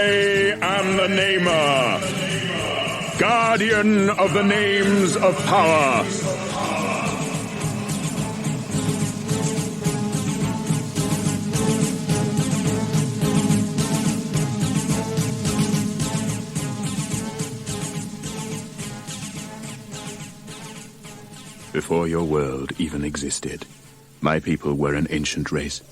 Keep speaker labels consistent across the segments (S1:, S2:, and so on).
S1: I am the Namer, guardian of the names of power. Before your world even existed, my people were an ancient race.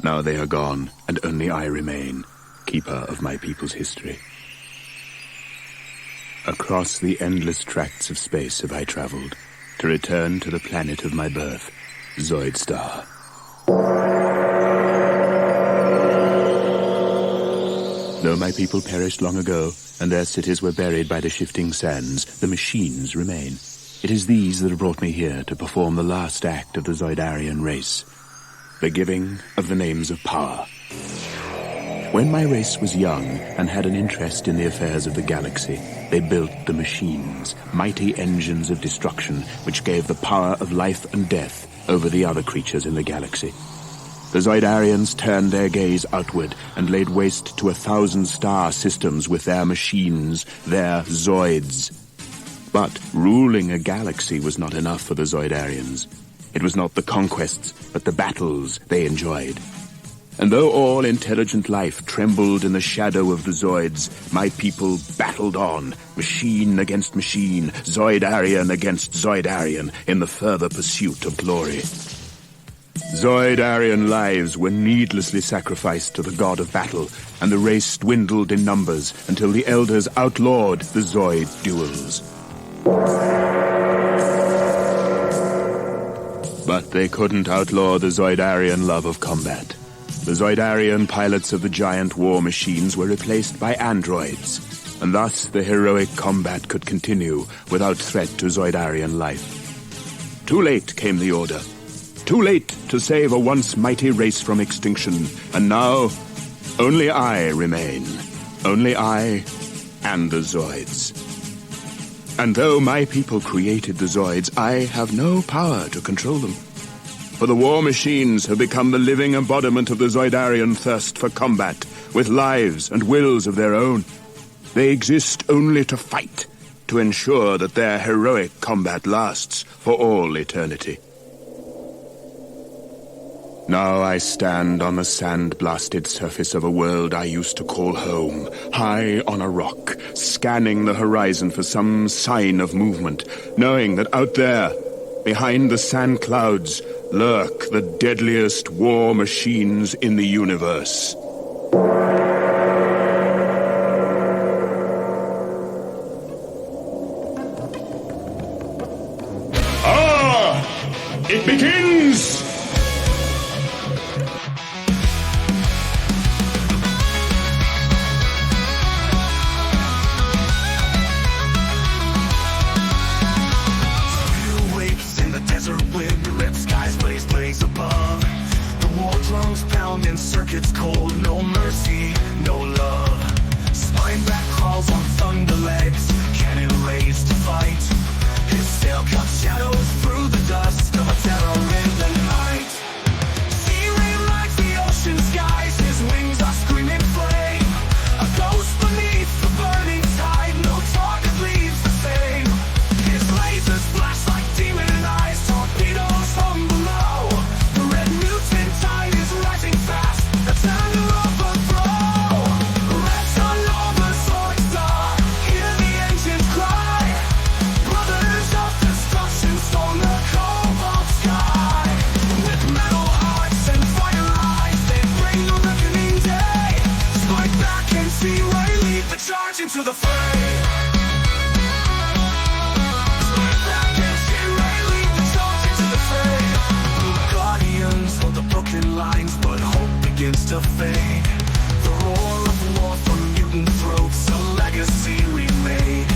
S1: Now they are gone, and only I remain, keeper of my people's history. Across the endless tracts of space have I traveled, to return to the planet of my birth, Zoidstar. Though my people perished long ago, and their cities were buried by the shifting sands, the machines remain. It is these that have brought me here to perform the last act of the Zoidarian race, the giving of the names of power. When my race was young and had an interest in the affairs of the galaxy, they built the machines, mighty engines of destruction which gave the power of life and death over the other creatures in the galaxy. The Zoidarians turned their gaze outward and laid waste to 1,000 star systems with their machines, their Zoids. But ruling a galaxy was not enough for the Zoidarians. It was not the conquests, but the battles they enjoyed. And though all intelligent life trembled in the shadow of the Zoids, my people battled on, machine against machine, Zoidarian against Zoidarian, in the further pursuit of glory. Zoidarian lives were needlessly sacrificed to the god of battle, and the race dwindled in numbers until the elders outlawed the Zoid duels. But they couldn't outlaw the Zoidarian love of combat. The Zoidarian pilots of the giant war machines were replaced by androids, and thus the heroic combat could continue without threat to Zoidarian life. Too late came the order. Too late to save a once mighty race from extinction, and now only I remain. Only I and the Zoids. And though my people created the Zoids, I have no power to control them. For the war machines have become the living embodiment of the Zoidarian thirst for combat, with lives and wills of their own. They exist only to fight, to ensure that their heroic combat lasts for all eternity. Now I stand on the sand-blasted surface of a world I used to call home, high on a rock, scanning the horizon for some sign of movement, knowing that out there, behind the sand clouds, lurk the deadliest war machines in the universe. It begins!
S2: Circuits cold, no mercy, no love. Spineback crawls on thunder legs, cannon raised to fight. His sail cuts shadows through the dust of a terror in the night. Sea ray lights the ocean skies, his wings are screaming flame. A ghost beneath the burning tide, no target leaves the same. His lasers flash like demon eyes, torpedoes from below. The red mutant tide is rising fast. To the fray. Spineback and Sea-Ray lead the charge into the fray. The Guardians hold the broken lines, but hope begins to fade. The roar of war from mutant throats, a legacy remade.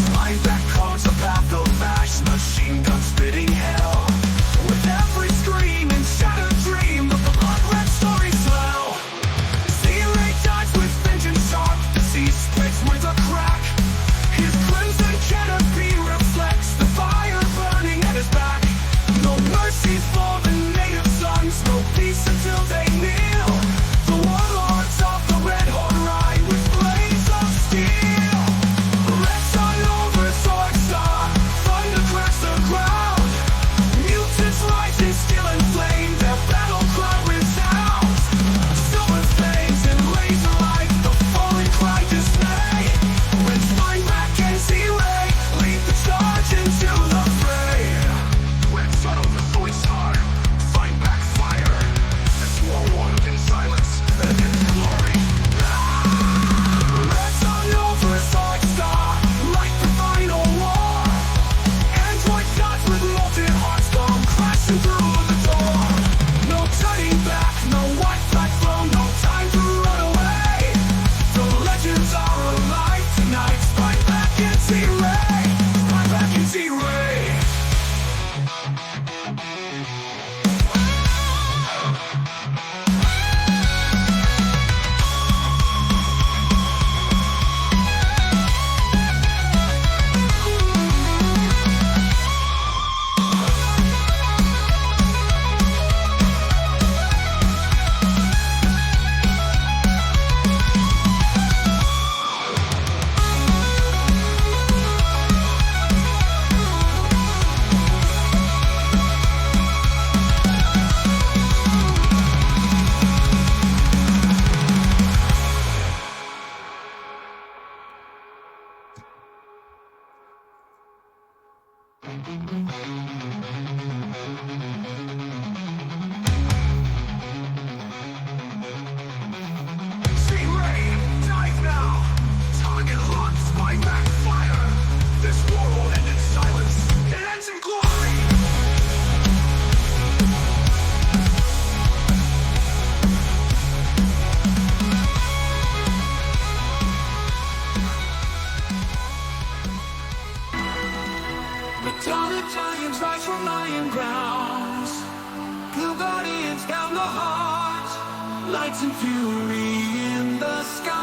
S2: Spineback carves a path of ash, machine guns spitting hell. With every scream and shattered dream of the blood-red story tell. Sea-Ray dies with vengeance sharp, the sea splits with a crack. His crimson canopy reflects the fire burning at his back. No mercy for the native sons, no peace until they kneel. The warlords of the Red Horn ride with heart, light and fury in the sky.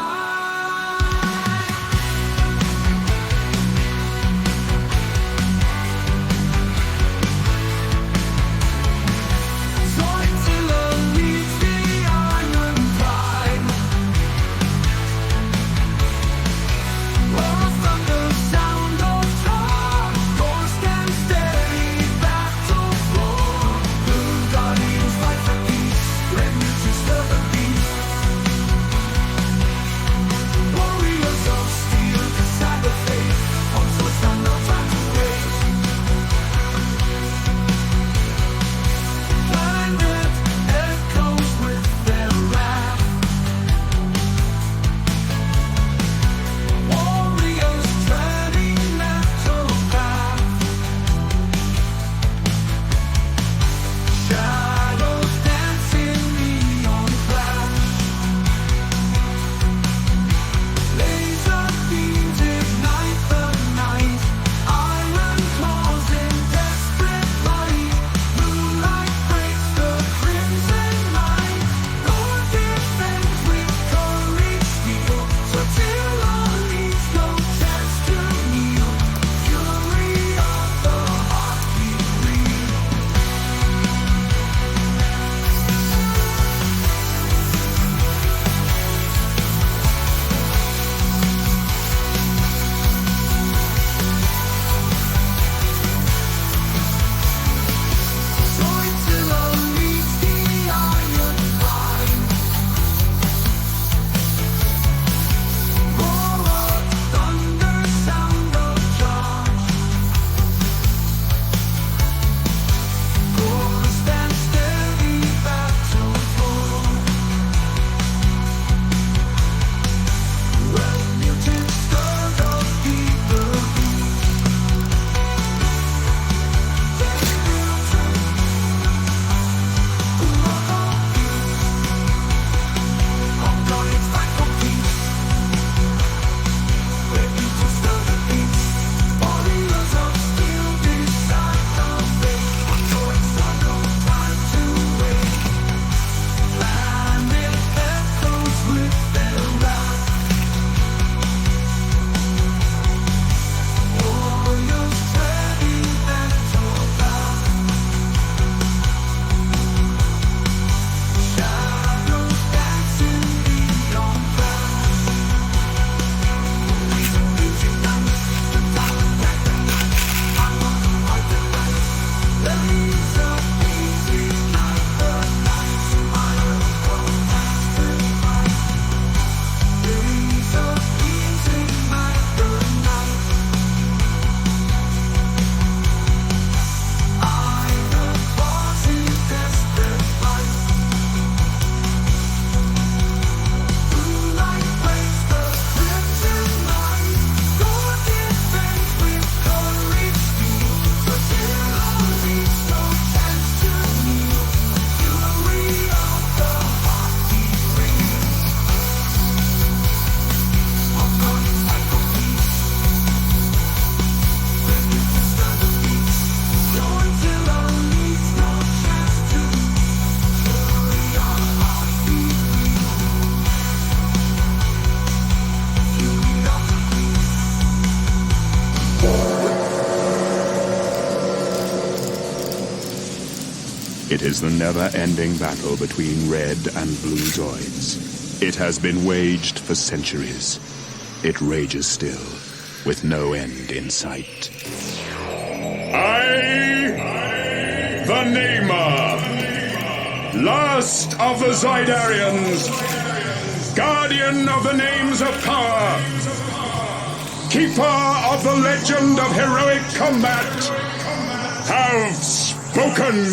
S2: Zoids leads the iron pride. Roar of thunder, sound of drum, door stand steady, battle floor. Blue guardians fight for peace, red muses stir the beast. Warriors of steel decide the fate, on Zoidstar no time to wait. Planet echoes with their wrath. Warriors treading metal path. Shadows dance in neon flash. Laser beams ignite the night. Iron claws in desperate light. Moonlight breaks the crimson night. Lord defends with courage steel. SUBTITLES leaves no chance to kneel. Fury of the heartbeat real. Zoidstar leads the iron line. Roar of thunder, sound of charge. Chorus stand steady, battle for. Well, mutants stir the beat, the beat. They will turn. Guardians fight for peace. Red muses stir the beast. Warriors of steel decide the fate. On Zoidstar no time to wait. Planet echoes with their wrath. Warriors treading metal path. Shadows dance in neon flash. Laser beams ignite the dark night. I want to fight the light. Laser beams ignite the night. Iron claws faster fight. Laser beams ignite the night. Iron claws in desperate fight. Moonlight breaks the crimson night. Lord defends with courage steel. SUBTITLEs leaves no chance to kneel. Fury of the heartbeat real. Guardians fight for peace. Red muses stir the beast. Zoidstar leaves no chance to kneel. Fury of heartbeat real. Fury of the beast.
S1: It is the never-ending battle between red and blue Zoids. It has been waged for centuries. It rages still, with no end in sight. I, the Namer, last of the Zoidarians, guardian of the names of power, keeper of the legend of heroic combat, have spoken.